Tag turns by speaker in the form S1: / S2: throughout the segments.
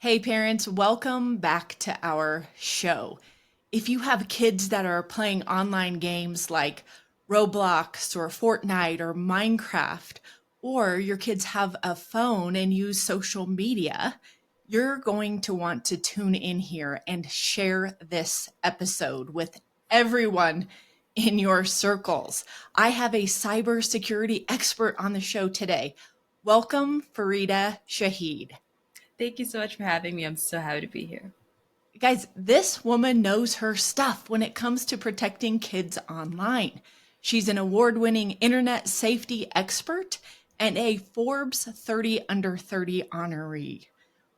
S1: Hey, parents, welcome back to our show. If you have kids that are playing online games like Roblox or Fortnite or Minecraft, or your kids have a phone and use social media, you're going to want to tune in here and share this episode with everyone in your circles. I have a cybersecurity expert on the show today. Welcome, Fareedah Shahid.
S2: Thank you so much for having me. I'm so happy to be here.
S1: Guys, this woman knows her stuff when it comes to protecting kids online. She's an award winning internet safety expert and a Forbes 30 Under 30 honoree.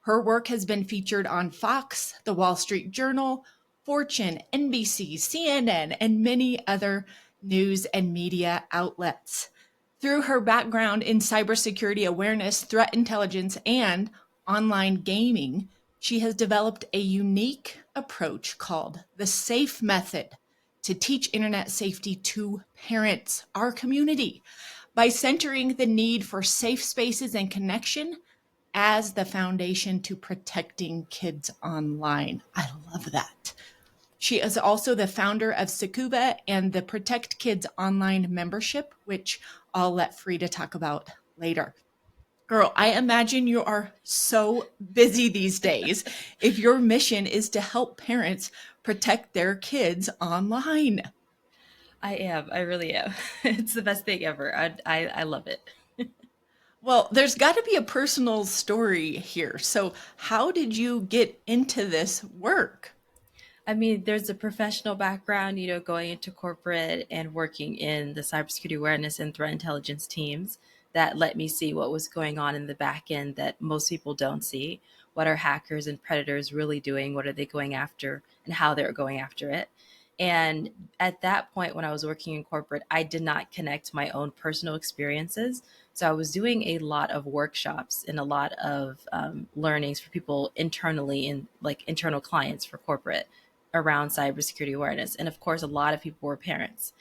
S1: Her work has been featured on Fox, The Wall Street Journal, Fortune, NBC, CNN, and many other news and media outlets. Through her background in cybersecurity awareness, threat intelligence, and online gaming, she has developed a unique approach called the SAFE method to teach internet safety to parents, our community, by centering the need for safe spaces and connection as the foundation to protecting kids online. I love that. She is also the founder of Sakuba and the Protect Kids Online membership, which I'll let Frida talk about later. Girl, I imagine you are so busy these days if your mission is to help parents protect their kids online.
S2: I am. I really am. It's the best thing ever. I love it.
S1: Well, there's got to be a personal story here. So, how did you get into this work?
S2: I mean, there's a professional background, going into corporate and working in the cybersecurity awareness and threat intelligence teams that let me see what was going on in the back end that most people don't see. What are hackers and predators really doing? What are they going after and how they're going after it? And at that point, when I was working in corporate, I did not connect my own personal experiences. So I was doing a lot of workshops and a lot of learnings for people internally in like internal clients for corporate around cybersecurity awareness. And of course, a lot of people were parents.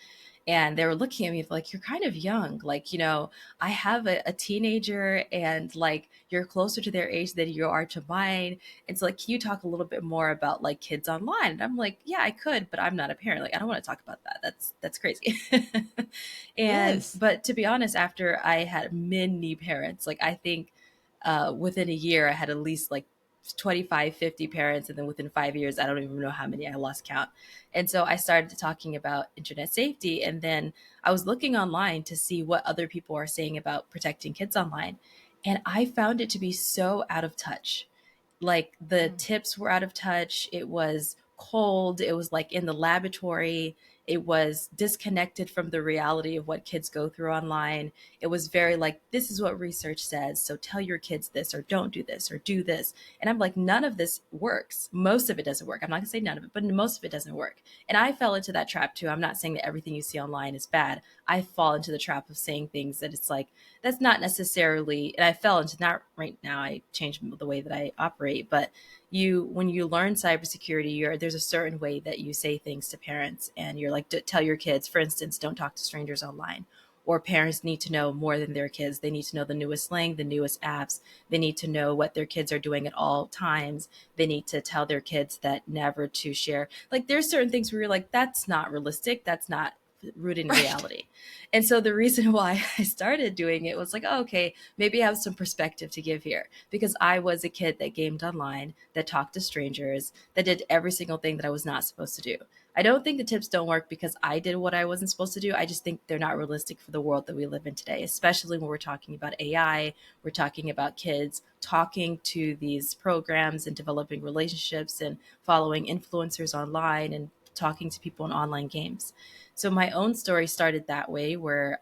S2: And they were looking at me like, you're kind of young. Like, I have a teenager and like you're closer to their age than you are to mine. And so like, can you talk a little bit more about like kids online? And I'm like, yeah, I could, but I'm not a parent. Like, I don't want to talk about that. That's crazy. And
S1: Yes.
S2: but to be honest, after I had many parents, like I think within a year I had at least like 25, 50 parents, and then within 5 years I don't even know how many, I lost count. And so I started talking about internet safety, and then I was looking online to see what other people are saying about protecting kids online, and I found it to be so out of touch. Like the
S1: Mm.
S2: tips were out of touch. It was cold. It was like in the laboratory. It was disconnected from the reality of what kids go through online. It was very like, this is what research says. So tell your kids this, or don't do this, or do this. And I'm like, none of this works. Most of it doesn't work. I'm not going to say none of it, but most of it doesn't work. And I fell into that trap too. I'm not saying that everything you see online is bad. I fall into the trap of saying things that it's like, that's not necessarily, and I fell into that right now. I changed the way that I operate, but when you learn cybersecurity, there's a certain way that you say things to parents, and you're like, tell your kids, for instance, don't talk to strangers online. Or parents need to know more than their kids. They need to know the newest slang, the newest apps. They need to know what their kids are doing at all times. They need to tell their kids that never to share. Like there's certain things where you're like, that's not realistic. That's not rooted in
S1: Right.
S2: reality. And so the reason why I started doing it was like, oh, okay, maybe I have some perspective to give here, because I was a kid that gamed online, that talked to strangers, that did every single thing that I was not supposed to do. I don't think the tips don't work because I did what I wasn't supposed to do. I just think they're not realistic for the world that we live in today, especially when we're talking about AI, we're talking about kids talking to these programs and developing relationships and following influencers online and talking to people in online games. So my own story started that way, where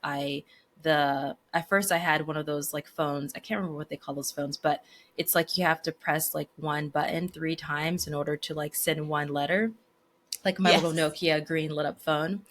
S2: the at first I had one of those like phones. I can't remember what they call those phones, but it's like you have to press like one button 3 times in order to like send one letter, like my little
S1: Yes.
S2: Nokia green lit up phone.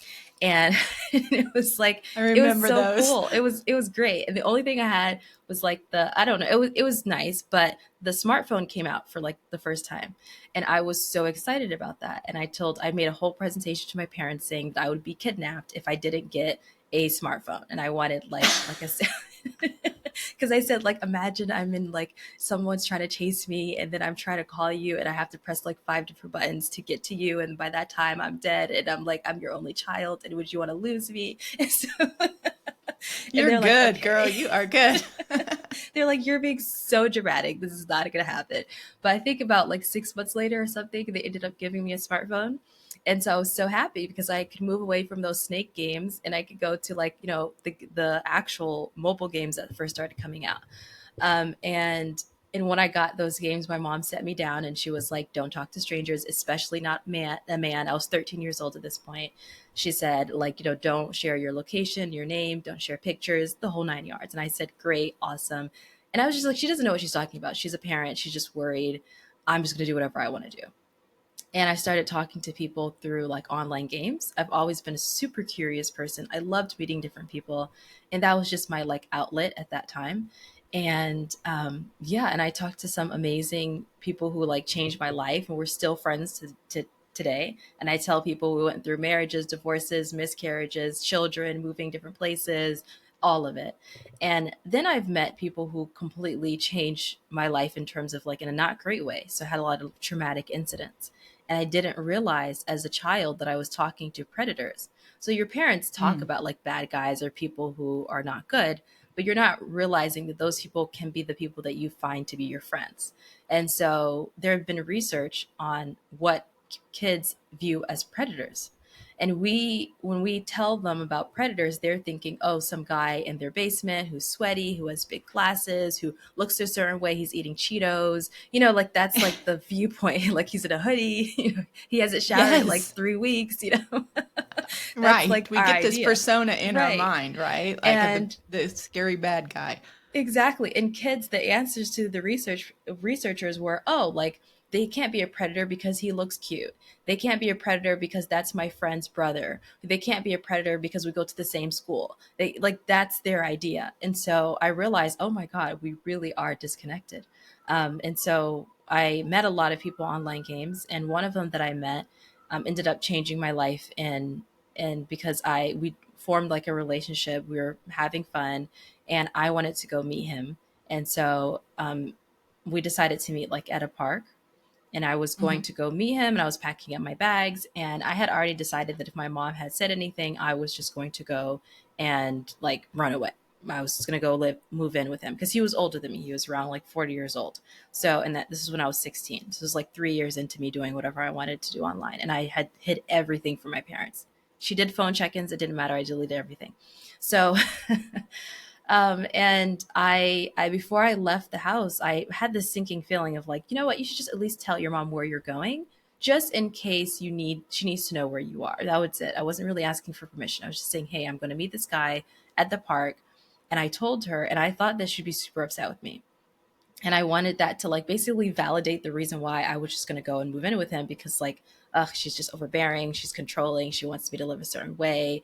S2: And it was like,
S1: I
S2: it was
S1: remember
S2: so
S1: those.
S2: cool. It was great. And the only thing I had was like I don't know, it was nice, but the smartphone came out for like the first time. And I was so excited about that. And I made a whole presentation to my parents saying that I would be kidnapped if I didn't get a smartphone. And I wanted like a Because I said, like, imagine I'm in like someone's trying to chase me, and then I'm trying to call you, and I have to press like five different buttons to get to you, and by that time I'm dead, and I'm like, I'm your only child, and would you want to lose me? And so, and
S1: You're
S2: they're like,
S1: good, girl.
S2: okay.
S1: You are good.
S2: They're like, you're being so dramatic. This is not going to happen. But I think about like 6 months later or something, they ended up giving me a smartphone. And so I was so happy because I could move away from those snake games and I could go to like, the actual mobile games that first started coming out. And when I got those games, my mom set me down and she was like, "Don't talk to strangers, especially not a man." I was 13 years old at this point. She said, like, don't share your location, your name, don't share pictures, the whole 9 yards. And I said, "Great, awesome." And I was just like, she doesn't know what she's talking about. She's a parent. She's just worried. I'm just going to do whatever I want to do. And I started talking to people through like online games. I've always been a super curious person. I loved meeting different people, and that was just my like outlet at that time. And yeah, and I talked to some amazing people who like changed my life, and we're still friends to today. And I tell people we went through marriages, divorces, miscarriages, children, moving different places, all of it. And then I've met people who completely changed my life in terms of like in a not great way. So I had a lot of traumatic incidents, and I didn't realize as a child that I was talking to predators. So your parents talk
S1: Mm.
S2: about like bad guys or people who are not good, but you're not realizing that those people can be the people that you find to be your friends. And so there have been research on what kids view as predators. And when we tell them about predators, they're thinking, oh, some guy in their basement who's sweaty, who has big glasses, who looks a certain way, he's eating Cheetos. Like that's like the viewpoint. Like he's in a hoodie, he hasn't showered in like
S1: Yes.
S2: 3 weeks. That's
S1: Right.
S2: like
S1: We
S2: our
S1: get this
S2: idea.
S1: persona in our
S2: Right.
S1: mind, right? Like
S2: And
S1: the scary bad guy.
S2: exactly. And kids, the answers to the researchers were, oh, like they can't be a predator because he looks cute. They can't be a predator because that's my friend's brother. They can't be a predator because we go to the same school. They like that's their idea. And so I realized, oh my God, we really are disconnected. And so I met a lot of people online games, and one of them that I met ended up changing my life. And because we formed like a relationship, we were having fun, and I wanted to go meet him. And so we decided to meet like at a park. And I was going
S1: Hmm.
S2: to go meet him, and I was packing up my bags. And I had already decided that if my mom had said anything, I was just going to go and like run away. I was just going to go move in with him because he was older than me. He was around like 40 years old. So, and this is when I was 16. So it was like 3 years into me doing whatever I wanted to do online. And I had hid everything from my parents. She did phone check ins. It didn't matter. I deleted everything. So and I before I left the house, I had this sinking feeling of like, you know what, you should just at least tell your mom where you're going, just in case she needs to know where you are. That was it. I wasn't really asking for permission. I was just saying, hey, I'm going to meet this guy at the park, and I told her, and I thought that she'd be super upset with me. And I wanted that to like basically validate the reason why I was just going to go and move in with him, because like, ugh, she's just overbearing, she's controlling, she wants me to live a certain way.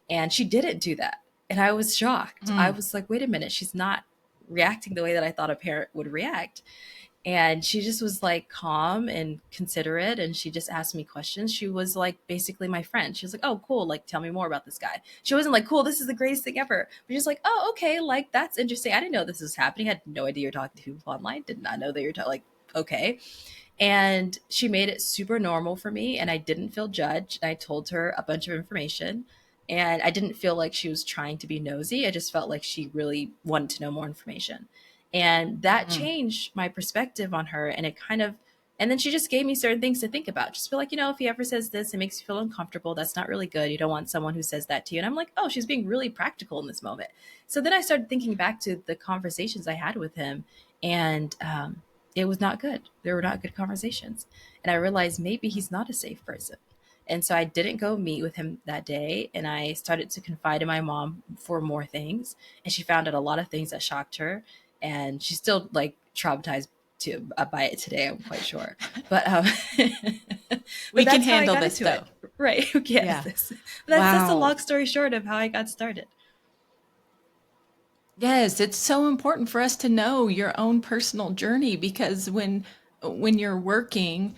S2: And she didn't do that. And I was shocked. I
S1: Mm.
S2: was like, wait a minute, she's not reacting the way that I thought a parent would react. And she just was like calm and considerate, and she just asked me questions. She was like basically my friend. She was like, oh cool, like tell me more about this guy. She wasn't like, cool, this is the greatest thing ever, but she's like, oh okay, like that's interesting, I didn't know this was happening, I had no idea you're talking to people online, did not know that like, okay. And she made it super normal for me, and I didn't feel judged. I told her a bunch of information, and I didn't feel like she was trying to be nosy. I just felt like she really wanted to know more information. And that
S1: Mm.
S2: changed my perspective on her. And it kind of, and then she just gave me certain things to think about. Just feel like, if he ever says this, it makes you feel uncomfortable. That's not really good. You don't want someone who says that to you. And I'm like, oh, she's being really practical in this moment. So then I started thinking back to the conversations I had with him, and it was not good. There were not good conversations. And I realized maybe he's not a safe person. And so I didn't go meet with him that day. And I started to confide in my mom for more things. And she found out a lot of things that shocked her. And she's still like traumatized by it today, I'm quite sure. But but
S1: We can
S2: that's how I
S1: handle
S2: got
S1: this
S2: into it.
S1: though.
S2: Right. Who cares
S1: Yeah.
S2: this? But that's the
S1: Wow.
S2: long story short of how I got started.
S1: Yes, it's so important for us to know your own personal journey, because when you're working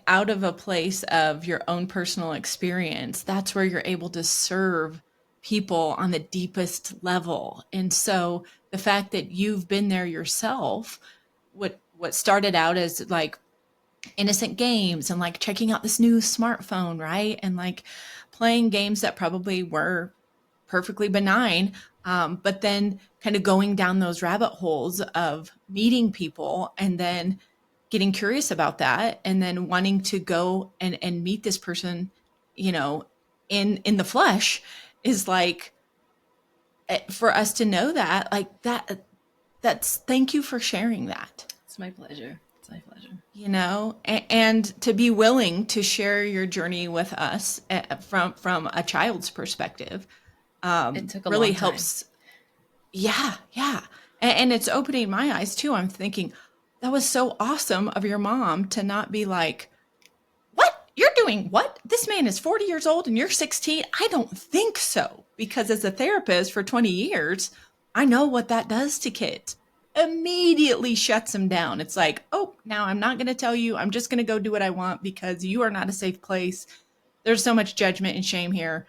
S1: out of a place of your own personal experience, that's where you're able to serve people on the deepest level. And so the fact that you've been there yourself, what started out as like innocent games and like checking out this new smartphone, right? And like playing games that probably were perfectly benign, but then kind of going down those rabbit holes of meeting people and then getting curious about that and then wanting to go and meet this person, you know, in the flesh is like for us to know that like that's thank you for sharing that,
S2: It's my pleasure. It's my pleasure.
S1: you know, and to be willing to share your journey with us from a child's perspective
S2: It took a
S1: really
S2: long time.
S1: helps. Yeah, yeah. And it's opening my eyes too. I'm thinking that was so awesome of your mom to not be like, what? You're doing what? This man is 40 years old and you're 16? I don't think so. Because as a therapist for 20 years, I know what that does to kids. Immediately shuts them down. It's like, oh, now I'm not going to tell you. I'm just going to go do what I want because you are not a safe place. There's so much judgment and shame here.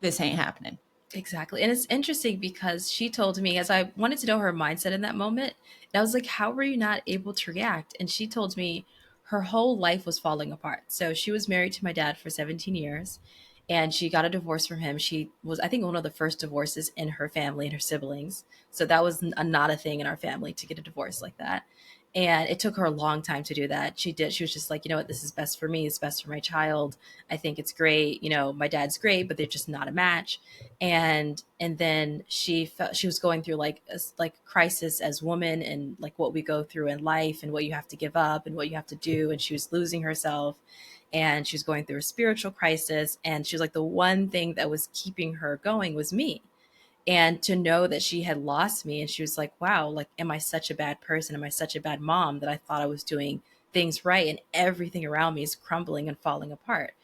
S1: This ain't happening.
S2: Exactly. And it's interesting because she told me, as I wanted to know her mindset in that moment, and I was like, how were you not able to react? And she told me her whole life was falling apart. So she was married to my dad for 17 years and she got a divorce from him. She was, I think, one of the first divorces in her family and her siblings. So that was not a thing in our family to get a divorce like that. And it took her a long time to do that. She did. She was just like, you know what, this is best for me. It's best for my child. I think it's great. You know, my dad's great, but they're just not a match. And then she felt she was going through like like crisis as woman and like what we go through in life and what you have to give up and what you have to do, and she was losing herself and she was going through a spiritual crisis, and she was like the one thing that was keeping her going was me. And to know that she had lost me, and she was like, wow, like, am I such a bad person, am I such a bad mom that I thought I was doing things right and everything around me is crumbling and falling apart.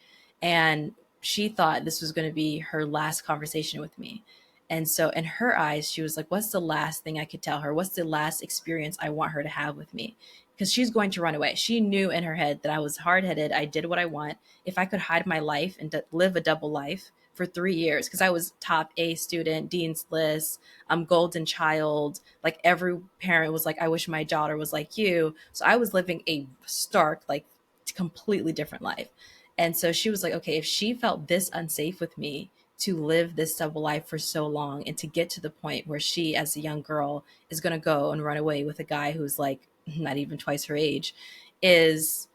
S2: And she thought this was going to be her last conversation with me. And so in her eyes, she was like, what's the last thing I could tell her? What's the last experience I want her to have with me? Because she's going to run away. She knew in her head that I was hard headed. I did what I want. If I could hide my life and live a double life for 3 years, because I was top A student, Dean's List, golden child. Like every parent was like, I wish my daughter was like you. So I was living a stark, like completely different life. And so she was like, okay, if she felt this unsafe with me to live this double life for so long and to get to the point where she, as a young girl, is going to go and run away with a guy who's like not even twice her age, is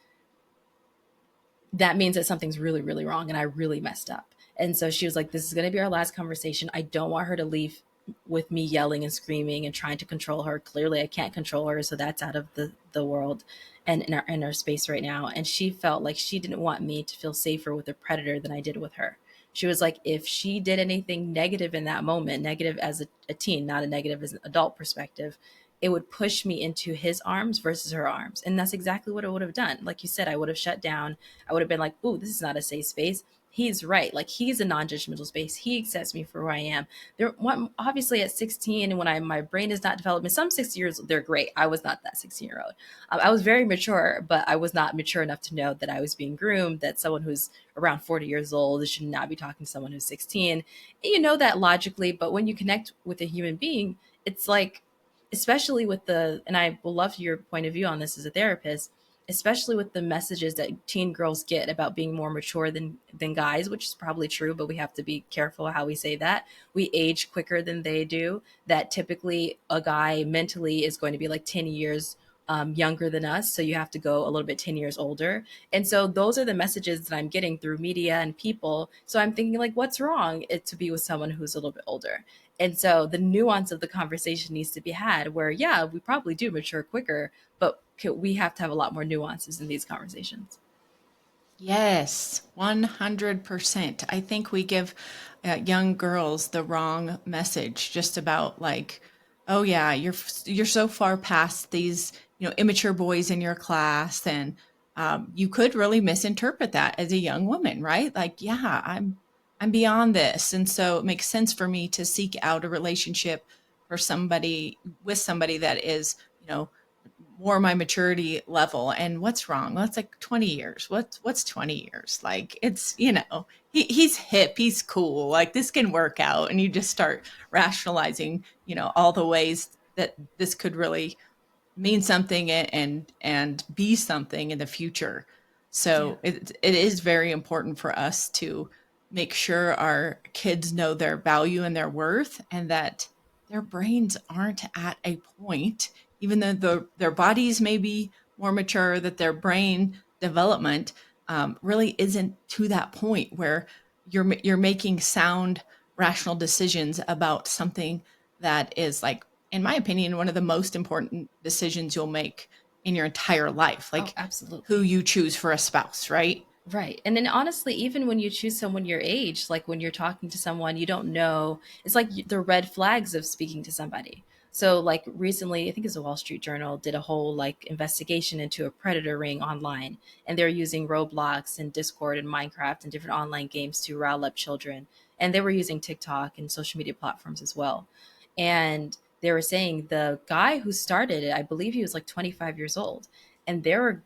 S2: that means that something's really, really wrong and I really messed up. And so she was like, this is going to be our last conversation. I don't want her to leave with me yelling and screaming and trying to control her. Clearly, I can't control her. So that's out of the world and in our space right now. And she felt like she didn't want me to feel safer with a predator than I did with her. She was like, if she did anything negative in that moment, negative as a teen, not a negative as an adult perspective, it would push me into his arms versus her arms. And that's exactly what it would have done. Like you said, I would have shut down. I would have been like, ooh, this is not a safe space. He's right. Like he's a non-judgmental space. He accepts me for who I am. There, obviously at 16, and when my brain is not developed, and some 60 years they're great. I was not that 16-year-old. I was very mature, but I was not mature enough to know that I was being groomed. That someone who's around 40 years old should not be talking to someone who's 16. And you know that logically, but when you connect with a human being, it's like, especially with and I will love your point of view on this as a therapist, especially with the messages that teen girls get about being more mature than guys, which is probably true, but we have to be careful how we say that. We age quicker than they do. That typically a guy mentally is going to be like 10 years younger than us. So you have to go a little bit 10 years older. And so those are the messages that I'm getting through media and people. So I'm thinking like, what's wrong to be with someone who's a little bit older? And so the nuance of the conversation needs to be had where, yeah, we probably do mature quicker, but we have to have a lot more nuances in these conversations.
S1: Yes, 100%. I think we give young girls the wrong message just about like, oh yeah, you're so far past these, you know, immature boys in your class, and you could really misinterpret that as a young woman, right? Like, yeah, I'm beyond this, and so it makes sense for me to seek out a relationship for somebody with somebody that is, you know, more my maturity level. And what's wrong? Well, it's like 20 years. What's 20 years? Like it's, he's hip, he's cool. Like this can work out. And you just start rationalizing, all the ways that this could really mean something and be something in the future.
S2: Yeah.
S1: So it is very important for us to make sure our kids know their value and their worth, and that their brains aren't at a point, even though their bodies may be more mature, that their brain development really isn't to that point where you're making sound, rational decisions about something that is, like, in my opinion, one of the most important decisions you'll make in your entire life,
S2: Oh,
S1: like who
S2: absolutely.
S1: you choose for a spouse, right?
S2: Right. And then honestly, even when you choose someone your age, like when you're talking to someone you don't know, it's like the red flags of speaking to somebody. So like recently, I think it's the Wall Street Journal did a whole like investigation into a predator ring online, and they're using Roblox and Discord and Minecraft and different online games to rile up children. And they were using TikTok and social media platforms as well. And they were saying the guy who started it, I believe he was like 25 years old. And there were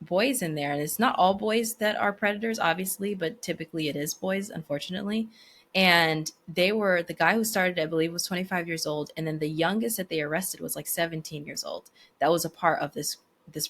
S2: boys in there. And it's not all boys that are predators, obviously, but typically it is boys, unfortunately. And the guy who started, I believe, was 25 years old. And then the youngest that they arrested was like 17 years old. That was a part of this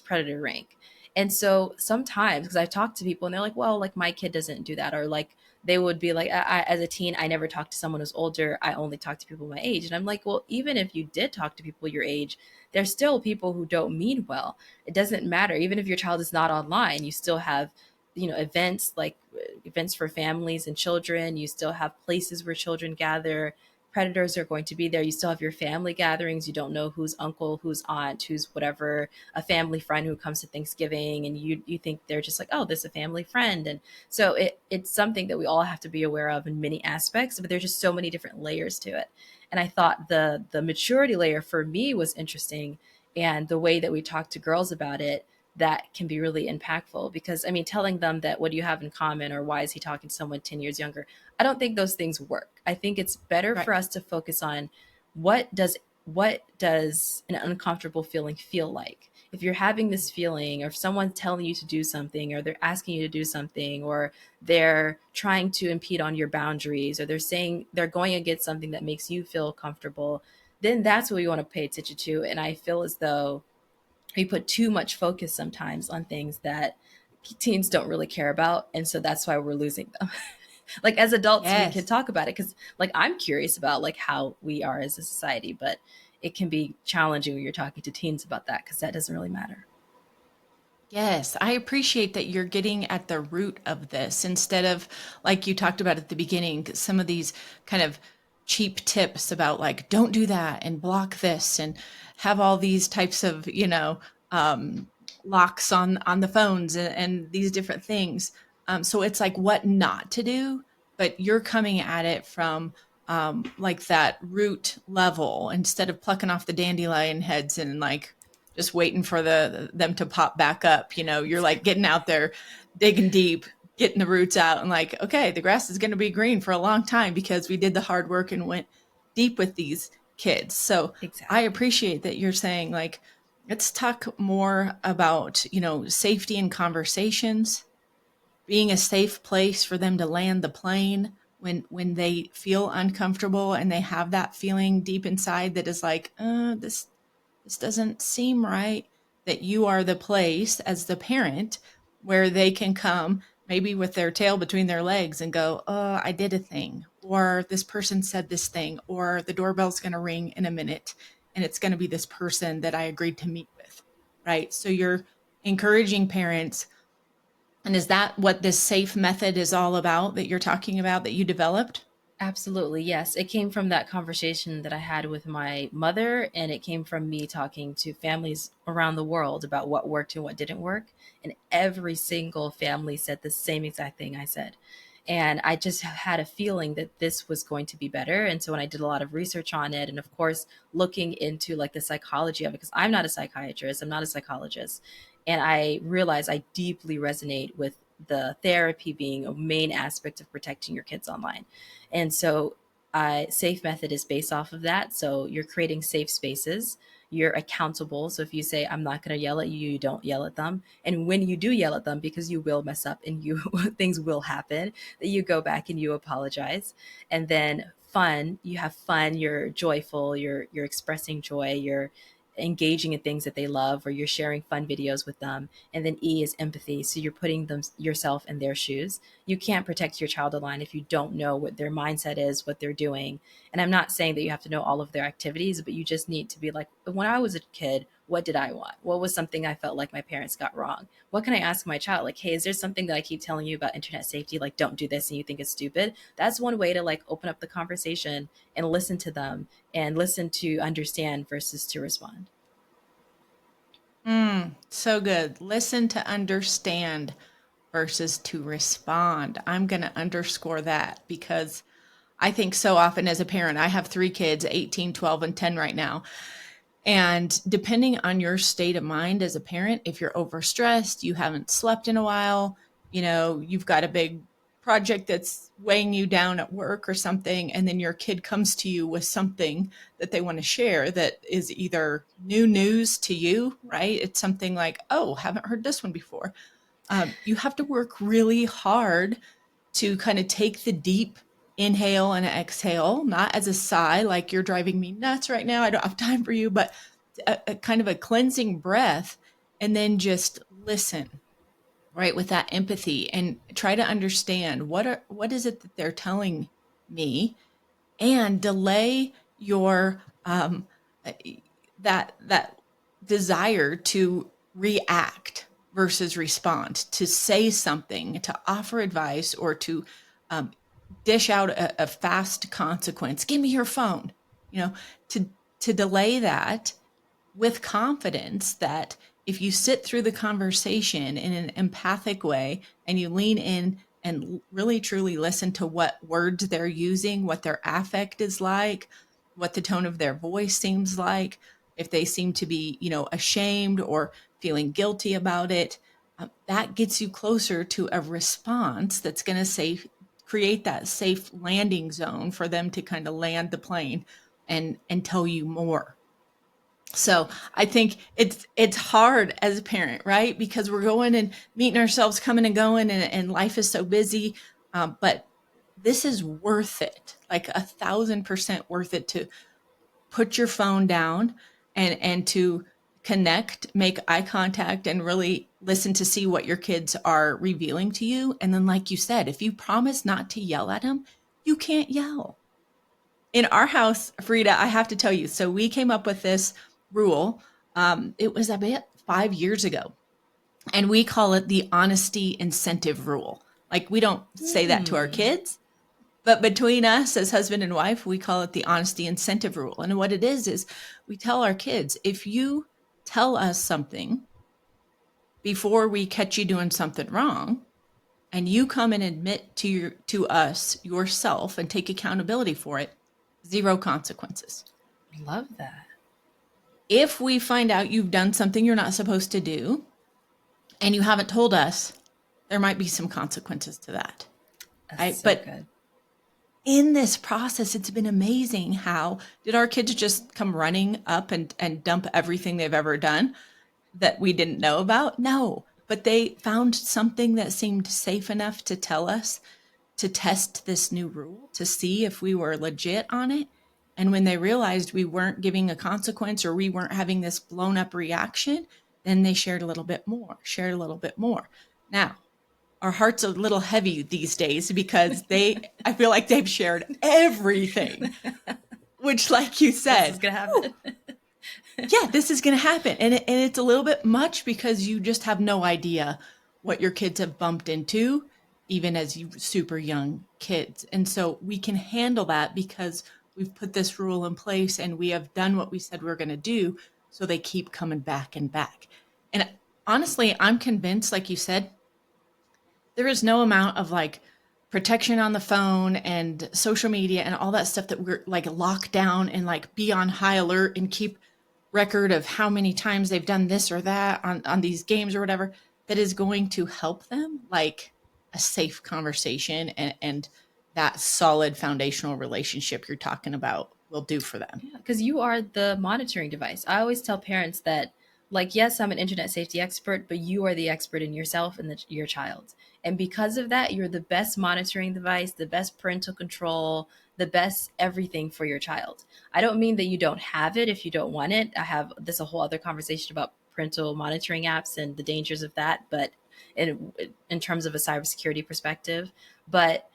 S2: predator ring. And so sometimes, because I talk to people and they're like, well, like my kid doesn't do that. Or like they would be like, as a teen, I never talked to someone who's older. I only talk to people my age. And I'm like, well, even if you did talk to people your age, there's still people who don't mean well. It doesn't matter. Even if your child is not online, you still have, events like events for families and children. You still have places where children gather. Predators are going to be there. You still have your family gatherings. You don't know who's uncle, who's aunt, who's whatever, a family friend who comes to Thanksgiving, and you think they're just like, oh, this is a family friend. And so it's something that we all have to be aware of in many aspects, but there's just so many different layers to it. And I thought the maturity layer for me was interesting, and the way that we talk to girls about it, that can be really impactful. Because I mean, telling them that what do you have in common, or why is he talking to someone 10 years younger, I don't think those things work. I think it's better
S1: Right.
S2: for us to focus on what does an uncomfortable feeling feel like. If you're having this feeling, or if someone's telling you to do something, or they're asking you to do something, or they're trying to impede on your boundaries, or they're saying they're going against something that makes you feel comfortable, then that's what we want to pay attention to. And I feel as though we put too much focus sometimes on things that teens don't really care about. And so that's why we're losing them. Like as adults, we can
S1: Yes.
S2: talk about it because like I'm curious about like how we are as a society, but it can be challenging when you're talking to teens about that because that doesn't really matter.
S1: Yes, I appreciate that you're getting at the root of this instead of, like you talked about at the beginning, some of these kind of cheap tips about, like, don't do that and block this and have all these types of, um, locks on the phones and these different things. So it's like what not to do, but you're coming at it from like that root level instead of plucking off the dandelion heads and like just waiting for them to pop back up. You're like getting out there, digging deep, getting the roots out, and like, okay, the grass is going to be green for a long time because we did the hard work and went deep with these kids. So I
S2: Exactly.
S1: appreciate that you're saying, like, let's talk more about, safety and conversations, being a safe place for them to land the plane when they feel uncomfortable and they have that feeling deep inside that is like, this doesn't seem right, that you are the place as the parent where they can come maybe with their tail between their legs and go, oh, I did a thing, or this person said this thing, or the doorbell's going to ring in a minute and it's going to be this person that I agreed to meet with. Right. So you're encouraging parents. And is that what this safe method is all about that you're talking about that you developed?
S2: Absolutely, yes. It came from that conversation that I had with my mother, and it came from me talking to families around the world about what worked and what didn't work. And every single family said the same exact thing I said. And I just had a feeling that this was going to be better. And so when I did a lot of research on it, and of course, looking into like the psychology of it, because I'm not a psychiatrist, I'm not a psychologist. And I realized I deeply resonate with the therapy being a main aspect of protecting your kids online. And so Safe method is based off of that. So you're creating safe spaces. You're accountable. So if you say, I'm not going to yell at you, you don't yell at them. And when you do yell at them, because you will mess up and you things will happen, that you go back and you apologize. And then fun, you have fun, you're joyful, you're expressing joy, you're engaging in things that they love, or you're sharing fun videos with them. And then E is empathy. So you're putting them yourself in their shoes. You can't protect your child online if you don't know what their mindset is, what they're doing. And I'm not saying that you have to know all of their activities, but you just need to be like, when I was a kid, what did I want? What was something I felt like my parents got wrong? What can I ask my child? Like, hey, is there something that I keep telling you about internet safety? Like, don't do this and you think it's stupid. That's one way to like open up the conversation and listen to them and listen to understand versus to respond.
S1: So good. Listen to understand versus to respond. I'm going to underscore that because I think so often as a parent, I have 3 kids, 18, 12, and 10 right now. And depending on your state of mind as a parent, if you're overstressed, you haven't slept in a while, you've got a big project that's weighing you down at work or something, and then your kid comes to you with something that they want to share that is either new news to you, right? It's something like, oh, haven't heard this one before. You have to work really hard to kind of take the deep inhale and exhale, not as a sigh, like you're driving me nuts right now, I don't have time for you, but a kind of a cleansing breath, and then just listen, right, with that empathy and try to understand what is it that they're telling me, and delay your uh, that desire to react versus respond, to say something, to offer advice, or to um, dish out a fast consequence. Give me your phone, you know, to delay that with confidence that if you sit through the conversation in an empathic way and you lean in and really truly listen to what words they're using, what their affect is like, what the tone of their voice seems like, if they seem to be, ashamed or feeling guilty about it, that gets you closer to a response that's going to create that safe landing zone for them to kind of land the plane and tell you more. So I think it's hard as a parent, right? Because we're going and meeting ourselves, coming and going, and life is so busy. But this is worth it, like 1,000% worth it, to put your phone down and to connect, make eye contact, and really listen to see what your kids are revealing to you. And then, like you said, if you promise not to yell at them, you can't yell. In our house, Fareedah, I have to tell you, so we came up with this rule. It was about 5 years ago, and we call it the honesty incentive rule. Like, we don't say that to our
S2: Hmm.
S1: kids, but between us as husband and wife, we call it the honesty incentive rule. And what it is we tell our kids, if you tell us something before we catch you doing something wrong, and you come and admit to us yourself and take accountability for it, zero consequences.
S2: Love that.
S1: If we find out you've done something you're not supposed to do and you haven't told us, there might be some consequences to that.
S2: That's
S1: Right?
S2: so
S1: But
S2: good.
S1: in this process, it's been amazing how did our kids just come running up and dump everything they've ever done that we didn't know about? No, but they found something that seemed safe enough to tell us, to test this new rule, to see if we were legit on it. And when they realized we weren't giving a consequence or we weren't having this blown up reaction, then they shared a little bit more, shared a little bit more. Now, our hearts are a little heavy these days because I feel like they've shared everything, which, like you
S2: This is
S1: said,
S2: gonna
S1: whew,
S2: happen.
S1: yeah, this is going to happen. And it's a little bit much because you just have no idea what your kids have bumped into, even as you super young kids. And so we can handle that because we've put this rule in place and we have done what we said we are going to do. So they keep coming back and back. And honestly, I'm convinced, like you said, there is no amount of like protection on the phone and social media and all that stuff that we're like locked down and like be on high alert and keep record of how many times they've done this or that on these games or whatever, that is going to help them, like a safe conversation and that solid foundational relationship you're talking about will do for them.
S2: Yeah, because you are the monitoring device. I always tell parents that, like, yes, I'm an internet safety expert, but you are the expert in yourself and your child. And because of that, you're the best monitoring device, the best parental control, the best everything for your child. I don't mean that you don't have it if you don't want it. I have this a whole other conversation about parental monitoring apps and the dangers of that, but in terms of a cybersecurity perspective, but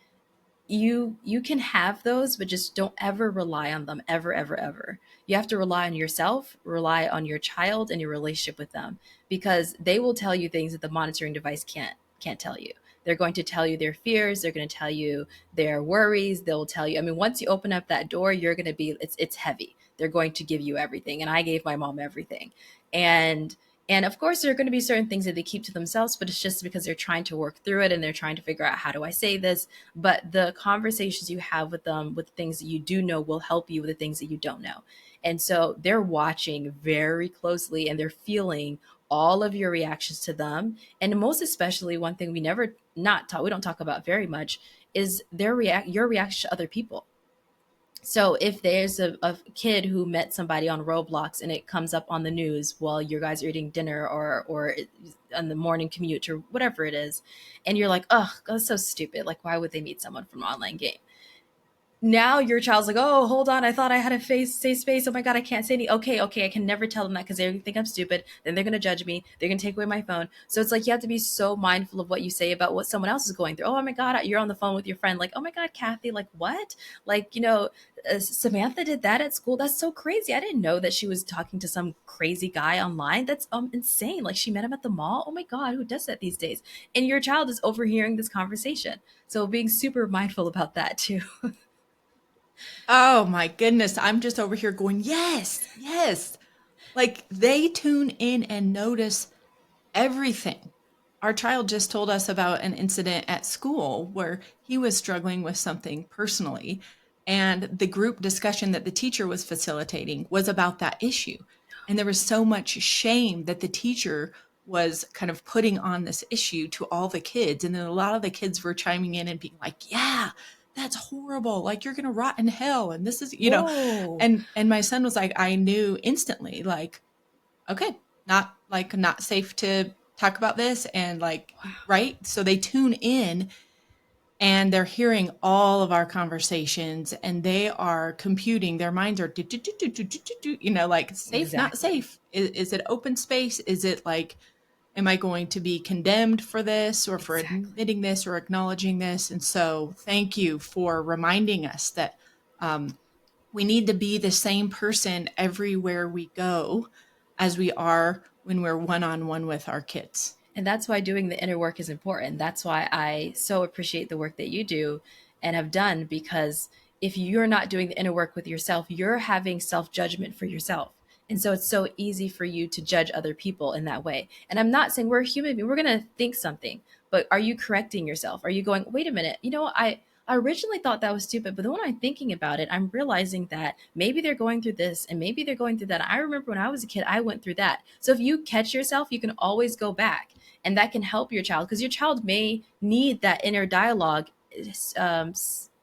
S2: you can have those, but just don't ever rely on them, ever, ever, ever. You have to rely on yourself, rely on your child and your relationship with them, because they will tell you things that the monitoring device can't tell you. They're going to tell you their fears, they're going to tell you their worries, they'll tell you, I mean, once you open up that door, you're going to be, it's heavy. They're going to give you everything, and I gave my mom everything. And of course, there are going to be certain things that they keep to themselves, but it's just because they're trying to work through it and they're trying to figure out, how do I say this? But the conversations you have with them, with things that you do know, will help you with the things that you don't know. And so they're watching very closely and they're feeling all of your reactions to them. And most especially, one thing we never not talk, we don't talk about very much, is your reaction to other people. So if there's a kid who met somebody on Roblox and it comes up on the news while you guys are eating dinner, or on the morning commute or whatever it is, and you're like, oh, that's so stupid. Like, why would they meet someone from an online game? Now your child's like, oh, hold on, I thought I had a face safe space. Oh my god, I can't say any. Okay, I can never tell them that because they think I'm stupid. Then they're gonna judge me. They're gonna take away my phone. So it's like you have to be so mindful of what you say about what someone else is going through. Oh my god, you're on the phone with your friend. Like, oh my god, Kathy, like what? Like, Samantha did that at school. That's so crazy. I didn't know that she was talking to some crazy guy online. That's insane. Like, she met him at the mall. Oh my god, who does that these days? And your child is overhearing this conversation. So being super mindful about that too.
S1: Oh my goodness. I'm just over here going, yes, yes. Like they tune in and notice everything. Our child just told us about an incident at school where he was struggling with something personally. And the group discussion that the teacher was facilitating was about that issue. And there was so much shame that the teacher was kind of putting on this issue to all the kids. And then a lot of the kids were chiming in and being like, yeah, that's horrible. Like you're going to rot in hell. And this is,
S2: Whoa.
S1: and my son was like, I knew instantly, like, okay, not safe to talk about this, and like, right, so they tune in and they're hearing all of our conversations and they are computing, their minds are like, safe, not
S2: Exactly.
S1: safe, is it open space, is it like, am I going to be condemned for this or for
S2: Exactly.
S1: admitting this or acknowledging this? And so thank you for reminding us that um, we need to be the same person everywhere we go as we are when we're one on one with our kids.
S2: And that's why doing the inner work is important. That's why I so appreciate the work that you do and have done, because if you're not doing the inner work with yourself, you're having self judgment for yourself. And so it's so easy for you to judge other people in that way. And I'm not saying we're human, we're going to think something, but are you correcting yourself? Are you going, wait a minute, I originally thought that was stupid, but then when I'm thinking about it, I'm realizing that maybe they're going through this and maybe they're going through that. I remember when I was a kid, I went through that. So if you catch yourself, you can always go back, and that can help your child, because your child may need that inner dialogue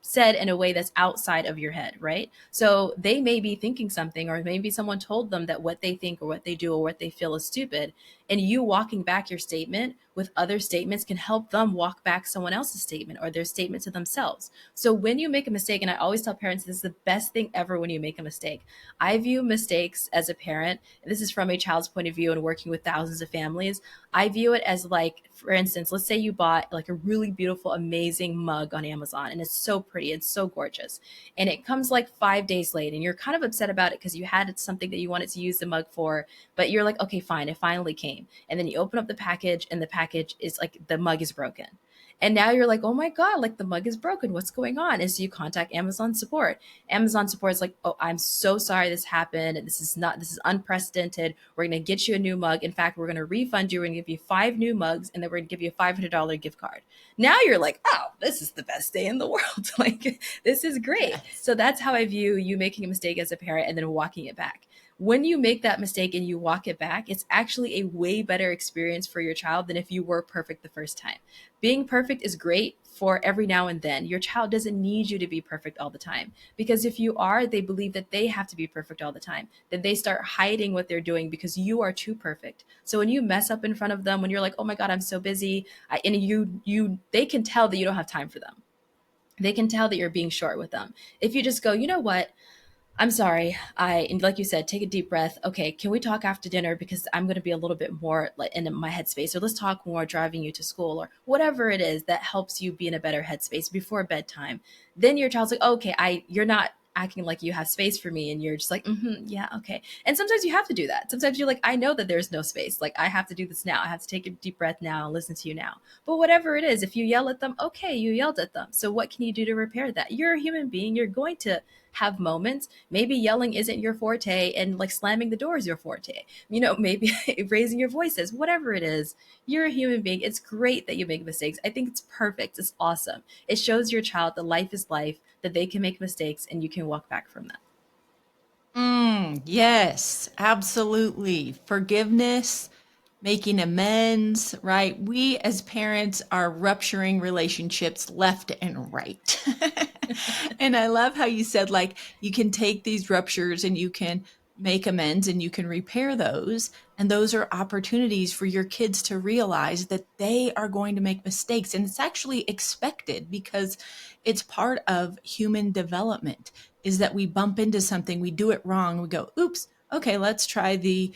S2: said in a way that's outside of your head, right? So they may be thinking something, or maybe someone told them that what they think or what they do or what they feel is stupid, and you walking back your statement with other statements can help them walk back someone else's statement or their statement to themselves. So when you make a mistake, and I always tell parents, this is the best thing ever when you make a mistake. I view mistakes as a parent, and this is from a child's point of view and working with thousands of families. I view it as, like, for instance, let's say you bought like a really beautiful, amazing mug on Amazon, and it's so pretty, it's so gorgeous. And it comes like 5 days late, and you're kind of upset about it because you had something that you wanted to use the mug for, but you're like, okay, fine, it finally came. And then you open up the package, and the package is like, the mug is broken. And now you're like, oh my God, like the mug is broken. What's going on? And so you contact Amazon support. Amazon support is like, oh, I'm so sorry this happened. This is unprecedented. We're going to get you a new mug. In fact, we're going to refund you. We're going to give you 5 new mugs, and then we're going to give you a $500 gift card. Now you're like, oh, this is the best day in the world. Like, this is great.
S1: Yes.
S2: So that's how I view you making a mistake as a parent and then walking it back. When you make that mistake and you walk it back, it's actually a way better experience for your child than if you were perfect the first time. Being perfect is great for every now and then. Your child doesn't need you to be perfect all the time, because if you are, they believe that they have to be perfect all the time. Then they start hiding what they're doing because you are too perfect. So when you mess up in front of them, when you're like, "Oh my god, I'm so busy," and they can tell that you don't have time for them. They can tell that you're being short with them. If you just go, "You know what? I'm sorry. And like you said, take a deep breath. Okay, can we talk after dinner? Because I'm going to be a little bit more like in my headspace, or let's talk more driving you to school, or whatever it is that helps you be in a better headspace before bedtime." Then your child's like, oh, okay, you're not acting like you have space for me, and you're just like, yeah, okay. And sometimes you have to do that. Sometimes you're like, I know that there's no space. Like, I have to do this now. I have to take a deep breath now and listen to you now. But whatever it is, if you yell at them, okay, you yelled at them. So what can you do to repair that? You're a human being. You're going to have moments. Maybe yelling isn't your forte and like slamming the door is your forte. Maybe raising your voices, whatever it is. You're a human being. It's great that you make mistakes. I think it's perfect. It's awesome. It shows your child that life is life, that they can make mistakes and you can walk back from that.
S1: Yes, absolutely. Forgiveness, making amends, right? We as parents are rupturing relationships left and right. And I love how you said, like, you can take these ruptures and you can make amends and you can repair those. And those are opportunities for your kids to realize that they are going to make mistakes. And it's actually expected because it's part of human development is that we bump into something, we do it wrong, we go, oops, okay, let's try the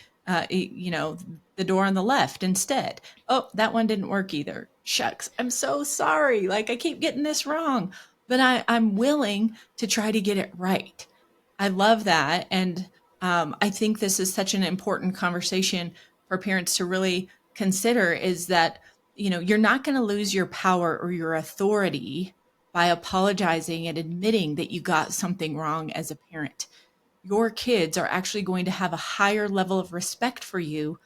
S1: door on the left instead. Oh, that one didn't work either. Shucks, I'm so sorry. Like I keep getting this wrong, but I'm willing to try to get it right. I love that. And I think this is such an important conversation for parents to really consider is that, you're not going to lose your power or your authority by apologizing and admitting that you got something wrong as a parent. Your kids are actually going to have a higher level of respect for you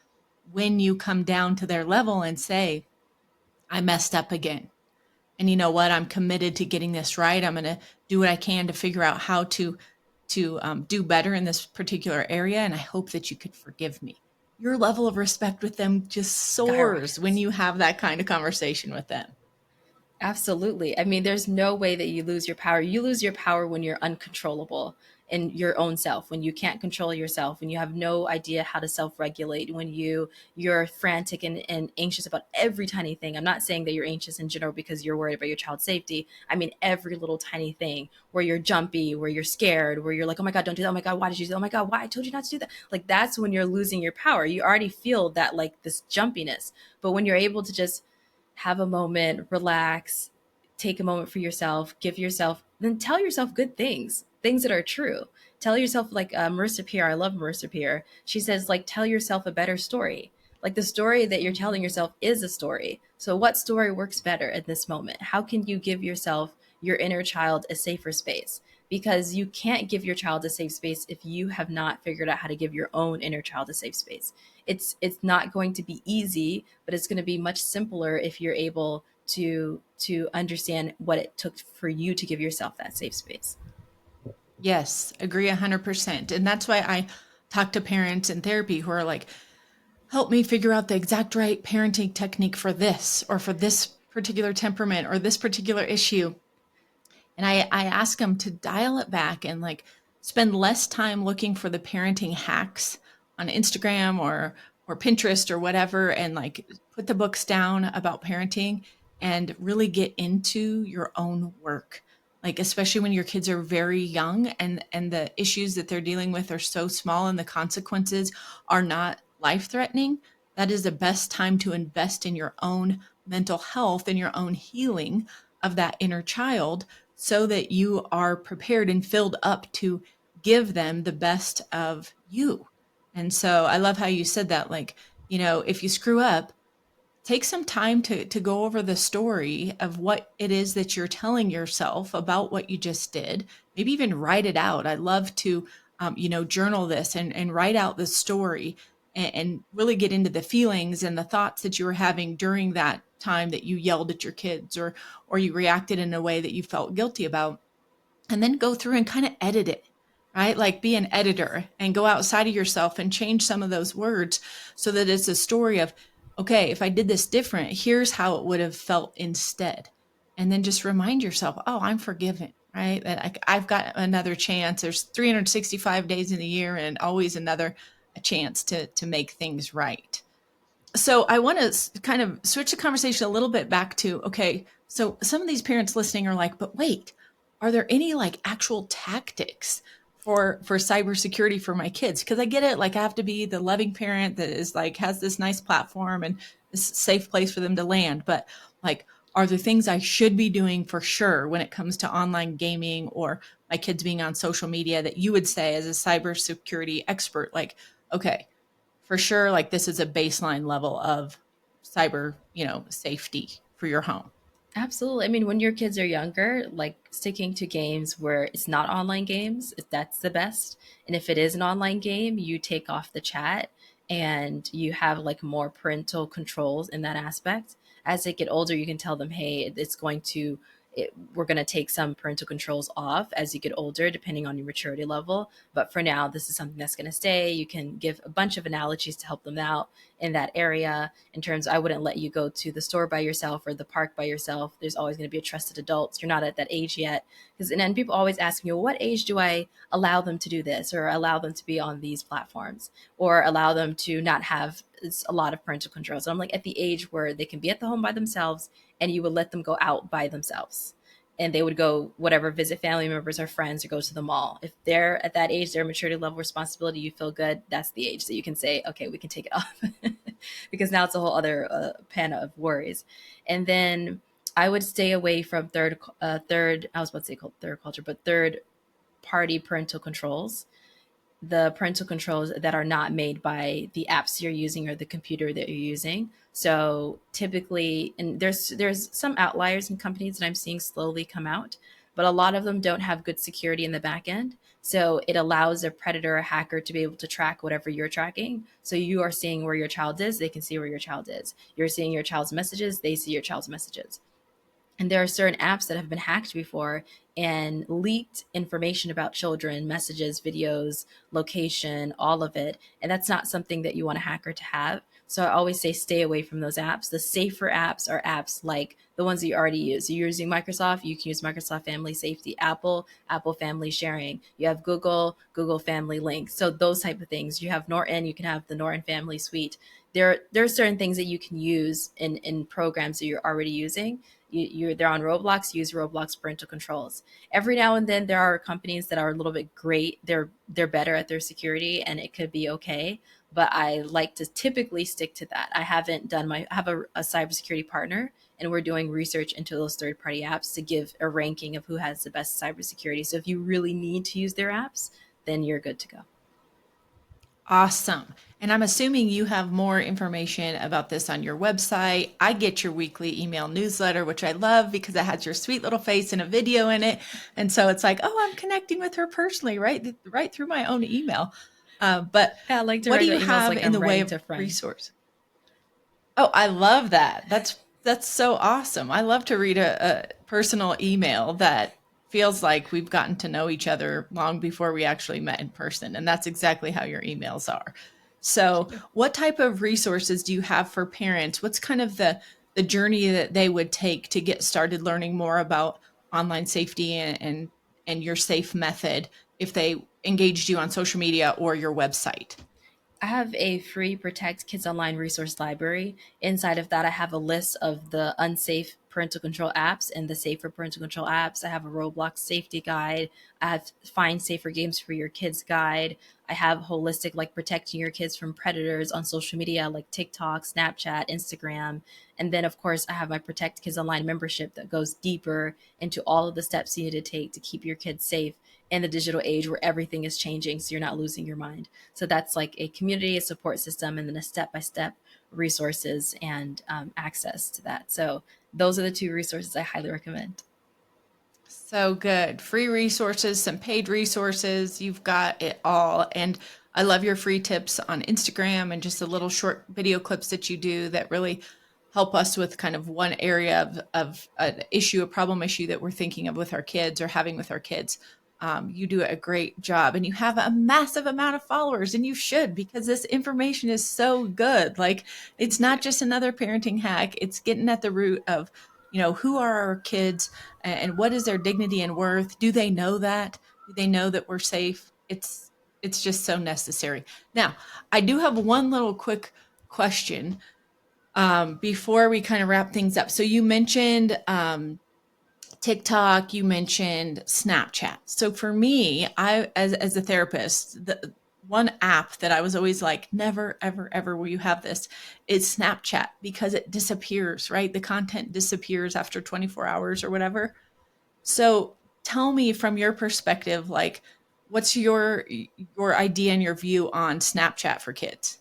S1: when you come down to their level and say, I messed up again. And you know what? I'm committed to getting this right. I'm going to do what I can to figure out how to do better in this particular area. And I hope that you could forgive me. Your level of respect with them just soars when
S2: Skyrockets.
S1: you have that kind of conversation with them.
S2: Absolutely. I mean, there's no way that you lose your power. You lose your power when you're uncontrollable in your own self, when you can't control yourself, when you have no idea how to self-regulate, when you're frantic and anxious about every tiny thing. I'm not saying that you're anxious in general because you're worried about your child's safety. I mean every little tiny thing where you're jumpy, where you're scared, where you're like, oh my God, don't do that. Oh my God, why did you do that? Oh my God, why? I told you not to do that. Like that's when you're losing your power. You already feel that like this jumpiness. But when you're able to just have a moment, relax, take a moment for yourself, give yourself, then tell yourself good things, things that are true. Tell yourself, like Marissa Peer, I love Marissa Peer. She says, like, tell yourself a better story. Like the story that you're telling yourself is a story. So, what story works better at this moment? How can you give yourself, your inner child, a safer space? Because you can't give your child a safe space if you have not figured out how to give your own inner child a safe space. It's not going to be easy, but it's going to be much simpler if you're able to understand what it took for you to give yourself that safe space.
S1: Yes, agree 100%. And that's why I talk to parents in therapy who are like, help me figure out the exact right parenting technique for this or for this particular temperament or this particular issue. And I ask them to dial it back and like spend less time looking for the parenting hacks on Instagram or Pinterest or whatever and like put the books down about parenting and really get into your own work. Like especially when your kids are very young and the issues that they're dealing with are so small and the consequences are not life-threatening, that is the best time to invest in your own mental health and your own healing of that inner child so that you are prepared and filled up to give them the best of you. And so I love how you said that, like, if you screw up, take some time to go over the story of what it is that you're telling yourself about what you just did. Maybe even write it out. I love to, journal this and write out the story and really get into the feelings and the thoughts that you were having during that time that you yelled at your kids or you reacted in a way that you felt guilty about and then go through and kind of edit it, right? Like be an editor and go outside of yourself and change some of those words so that it's a story of, okay, if I did this different, here's how it would have felt instead. And then just remind yourself, oh, I'm forgiven, right? That I've got another chance. There's 365 days in the year and always another a chance to make things right. So I want to kind of switch the conversation a little bit back to, okay, so some of these parents listening are like, but wait, are there any like actual tactics for cybersecurity for my kids? Because I get it, like I have to be the loving parent that is like has this nice platform and this safe place for them to land, but like are there things I should be doing for sure when it comes to online gaming or my kids being on social media that you would say as a cybersecurity expert, like, okay, for sure, like this is a baseline level of cyber, safety for your home.
S2: Absolutely. I mean, when your kids are younger, like sticking to games where it's not online games, that's the best. And if it is an online game, you take off the chat and you have like more parental controls in that aspect. As they get older, you can tell them, hey, we're going to take some parental controls off as you get older, depending on your maturity level. But for now, this is something that's going to stay. You can give a bunch of analogies to help them out in that area. In terms, I wouldn't let you go to the store by yourself or the park by yourself. There's always going to be a trusted adult. You're not at that age yet. And then people always ask me, well, what age do I allow them to do this or allow them to be on these platforms or allow them to not have a lot of parental controls? And I'm like, at the age where they can be at the home by themselves and you would let them go out by themselves. And they would go, whatever, visit family members or friends or go to the mall. If they're at that age, their maturity level, responsibility, you feel good, that's the age that you can say, okay, we can take it off. Because now it's a whole other pan of worries. And then I would stay away from I was about to say called third culture, but third party parental controls, the parental controls that are not made by the apps you're using or the computer that you're using. So typically, and there's some outliers in companies that I'm seeing slowly come out, but a lot of them don't have good security in the back end. So it allows a predator or a hacker to be able to track whatever you're tracking. So you are seeing where your child is, they can see where your child is. You're seeing your child's messages, they see your child's messages. And there are certain apps that have been hacked before and leaked information about children, messages, videos, location, all of it. And that's not something that you want a hacker to have. So I always say stay away from those apps. The safer apps are apps like the ones that you already use. You're using Microsoft, you can use Microsoft Family Safety, Apple Family Sharing. You have Google Family Link. So those type of things. You have Norton, you can have the Norton Family Suite. There are certain things that you can use in programs that you're already using. They're on Roblox, use Roblox parental controls. Every now and then there are companies that are a little bit great. They're better at their security and it could be okay. But I like to typically stick to that. I have a cybersecurity partner and we're doing research into those third party apps to give a ranking of who has the best cybersecurity. So if you really need to use their apps, then you're good to go.
S1: Awesome. And I'm assuming you have more information about this on your website. I get your weekly email newsletter, which I love because it has your sweet little face and a video in it. And so it's like, oh, I'm connecting with her personally, right through my own email. But
S2: Yeah, I like to
S1: what do
S2: write
S1: you
S2: our emails
S1: have
S2: like
S1: in
S2: I'm
S1: the way
S2: writing
S1: of
S2: to a friend.
S1: resource? Oh, I love that. That's so awesome. I love to read a personal email that feels like we've gotten to know each other long before we actually met in person, and that's exactly how your emails are. So, what type of resources do you have for parents? What's kind of the journey that they would take to get started learning more about online safety and your safe method if they engaged you on social media or your website?
S2: I have a free Protect Kids Online resource library. Inside of that, I have a list of the unsafe parental control apps and the safer parental control apps. I have a Roblox safety guide. I have Find Safer Games for Your Kids guide. I have holistic, like protecting your kids from predators on social media, like TikTok, Snapchat, Instagram. And then, of course, I have my Protect Kids Online membership that goes deeper into all of the steps you need to take to keep your kids safe in the digital age where everything is changing so you're not losing your mind. So that's like a community, a support system, and then a step-by-step resources and access to that. So those are the two resources I highly recommend.
S1: So good. Free resources, some paid resources. You've got it all. And I love your free tips on Instagram and just the little short video clips that you do that really help us with kind of one area of an issue, a problem issue that we're thinking of with our kids or having with our kids. You do a great job, and you have a massive amount of followers, and you should, because this information is so good. Like, it's
S2: Thank you.
S1: not just another parenting hack. It's getting at the root of, who are our kids, and what is their dignity and worth? Do they know that? Do they know that we're safe? It's just so necessary. Now, I do have one little quick question before we kind of wrap things up. So you mentioned TikTok, you mentioned Snapchat. So for me, I as a therapist, the one app that I was always like, never, ever, ever will you have this, is Snapchat, because it disappears, right? The content disappears after 24 hours or whatever. So tell me from your perspective, like, what's your idea and your view on Snapchat for kids?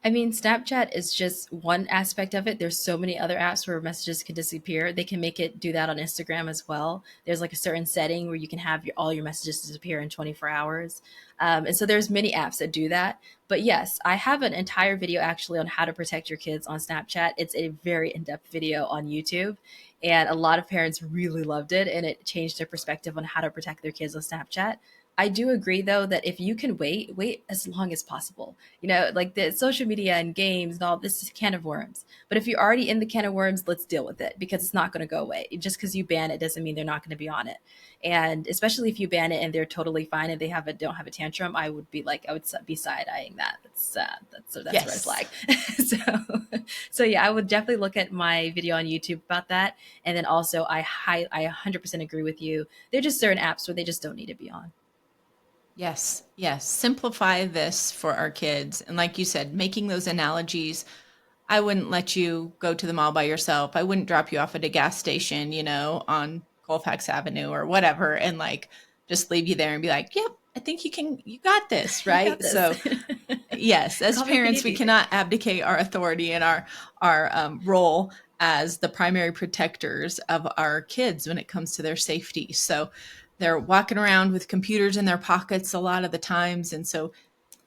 S2: I mean, Snapchat is just one aspect of it. There's so many other apps where messages can disappear. They can make it do that on Instagram as well. There's like a certain setting where you can have all your messages disappear in 24 hours. And so there's many apps that do that. But yes, I have an entire video actually on how to protect your kids on Snapchat. It's a very in-depth video on YouTube. And a lot of parents really loved it, and it changed their perspective on how to protect their kids on Snapchat. I do agree though that if you can wait as long as possible. Like the social media and games and all this is a can of worms. But if you're already in the can of worms, let's deal with it, because it's not going to go away. Just because you ban it doesn't mean they're not going to be on it. And especially if you ban it and they're totally fine and don't have a tantrum, I would be side eyeing that. That's a red
S1: Yes.
S2: flag. So yeah, I would definitely look at my video on YouTube about that. And then also I 100% agree with you. There are just certain apps where they just don't need to be on.
S1: Yes, yes. Simplify this for our kids. And like you said, making those analogies. I wouldn't let you go to the mall by yourself. I wouldn't drop you off at a gas station, on Colfax Avenue or whatever, and like just leave you there and be like, yep, I think you got this,
S2: You got
S1: right?
S2: this.
S1: So yes, as
S2: Call me if you
S1: parents,
S2: need
S1: we
S2: anything.
S1: cannot abdicate our authority and our role as the primary protectors of our kids when it comes to their safety. So they're walking around with computers in their pockets a lot of the times, and so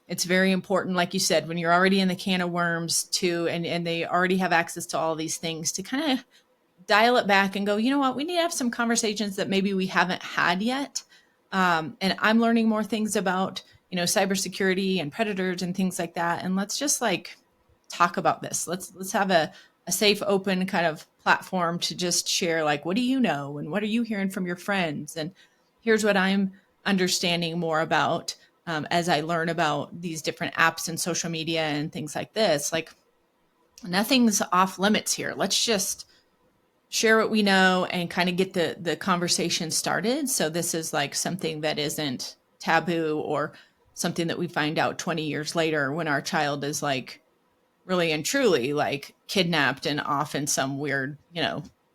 S1: it's very important, like you said, when you're already in the can of worms too, and they already have access to all these things, to kind of dial it back and go, you know what, we need to have some conversations that maybe we haven't had yet. And I'm learning more things about, cybersecurity and predators and things like that. And let's just like talk about this. Let's have a safe, open kind of platform to just share, like, what do you know? And what are you hearing from your friends? And here's what I'm understanding more about, as I learn about these different apps and social media and things like this. Like, nothing's off limits here. Let's just share what we know and kind of get the conversation started. So this is like something that isn't taboo, or something that we find out 20 years later when our child is like really and truly like kidnapped and off in some weird,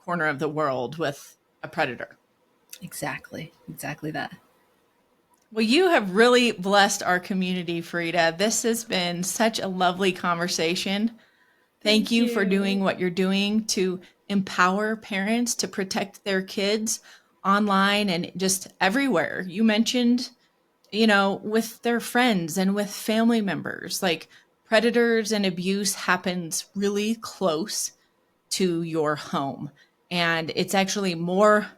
S1: corner of the world with a predator.
S2: Exactly that.
S1: Well, you have really blessed our community, Fareedah. This has been such a lovely conversation. Thank
S2: Thank
S1: you for doing
S2: you.
S1: what you're doing to empower parents to protect their kids online and just everywhere. You mentioned, with their friends and with family members, like, predators and abuse happens really close to your home. And it's actually more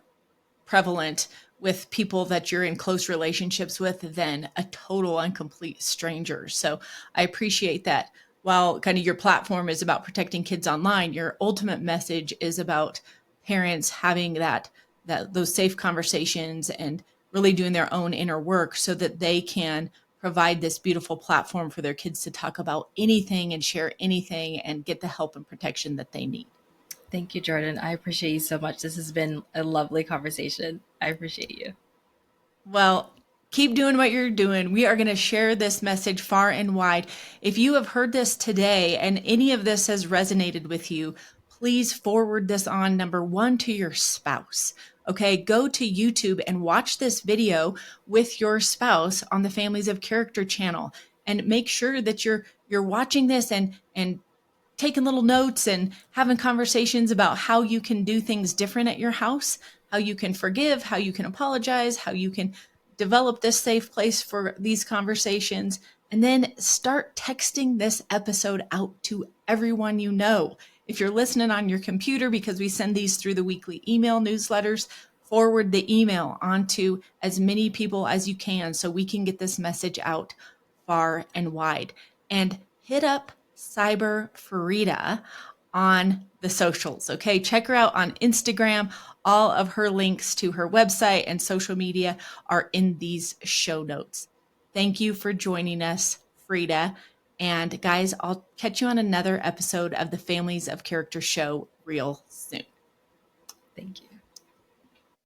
S1: prevalent with people that you're in close relationships with than a total and complete stranger. So I appreciate that. While kind of your platform is about protecting kids online, your ultimate message is about parents having that those safe conversations and really doing their own inner work so that they can provide this beautiful platform for their kids to talk about anything and share anything and get the help and protection that they need.
S2: Thank you, Jordan. I appreciate you so much. This has been a lovely conversation. I appreciate you.
S1: Well, keep doing what you're doing. We are going to share this message far and wide. If you have heard this today and any of this has resonated with you, please forward this on, number one, to your spouse. Okay, go to YouTube and watch this video with your spouse on the Families of Character channel, and make sure that you're watching this and taking little notes and having conversations about how you can do things different at your house, how you can forgive, how you can apologize, how you can develop this safe place for these conversations. And then start texting this episode out to everyone you know. If you're listening on your computer, because we send these through the weekly email newsletters, forward the email onto as many people as you can so we can get this message out far and wide. And hit up Cyber Fareedah on the socials. Okay, check her out on Instagram. All of her links to her website and social media are in these show notes. Thank you for joining us, Fareedah. And guys, I'll catch you on another episode of the Families of Character show real soon.
S2: Thank you.